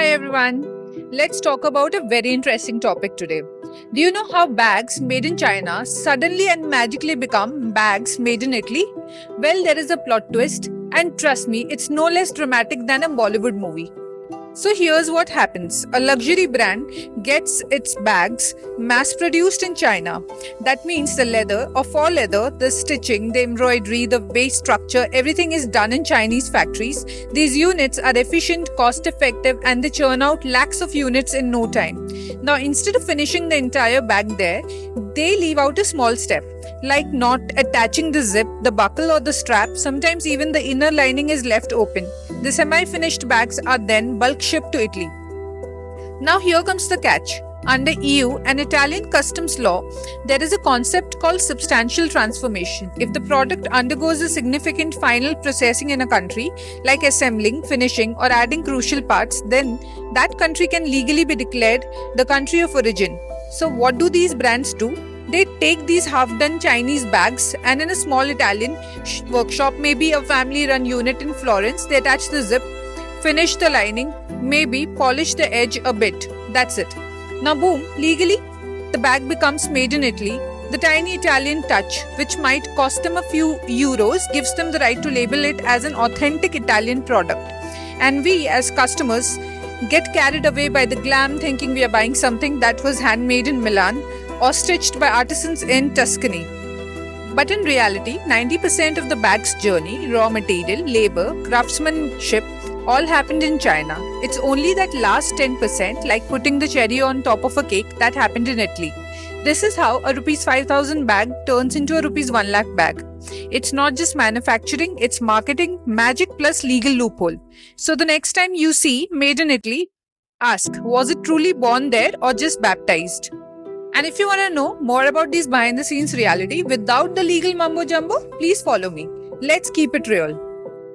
Hi everyone. Let's talk about a very interesting topic today. Do you know how bags made in China suddenly and magically become bags made in Italy? Well, there is a plot twist, and trust me, it's no less dramatic than a Bollywood movie. So here's what happens. A luxury brand gets its bags mass produced in China. That means the leather, of all leather, the stitching, the embroidery, the base structure, everything is done in Chinese factories. These units are efficient, cost effective, and they churn out lakhs of units in no time. Now, instead of finishing the entire bag there, they leave out a small step, like not attaching the zip, the buckle, or the strap. Sometimes even the inner lining is left open. The semi-finished bags are then bulk shipped to Italy. Now here comes the catch. Under EU and Italian customs law, there is a concept called substantial transformation. If the product undergoes a significant final processing in a country, like assembling, finishing, or adding crucial parts, then that country can legally be declared the country of origin. So what do these brands do? They take these half-done Chinese bags and in a small Italian workshop, maybe a family-run unit in Florence, they attach the zip, finish the lining, maybe polish the edge a bit. That's it. Now boom, legally, the bag becomes made in Italy. The tiny Italian touch, which might cost them a few euros, gives them the right to label it as an authentic Italian product. And we, as customers, get carried away by the glam, thinking we are buying something that was handmade in Milan or stitched by artisans in Tuscany. But in reality, 90% of the bag's journey, raw material, labor, craftsmanship, all happened in China. It's only that last 10%, like putting the cherry on top of a cake, that happened in Italy. This is how a rupees 5,000 bag turns into a rupees 1 lakh bag. It's not just manufacturing, it's marketing, magic plus legal loophole. So the next time you see made in Italy, ask, was it truly born there or just baptized? And if you want to know more about these behind the scenes reality without the legal mumbo jumbo, please follow me. Let's keep it real.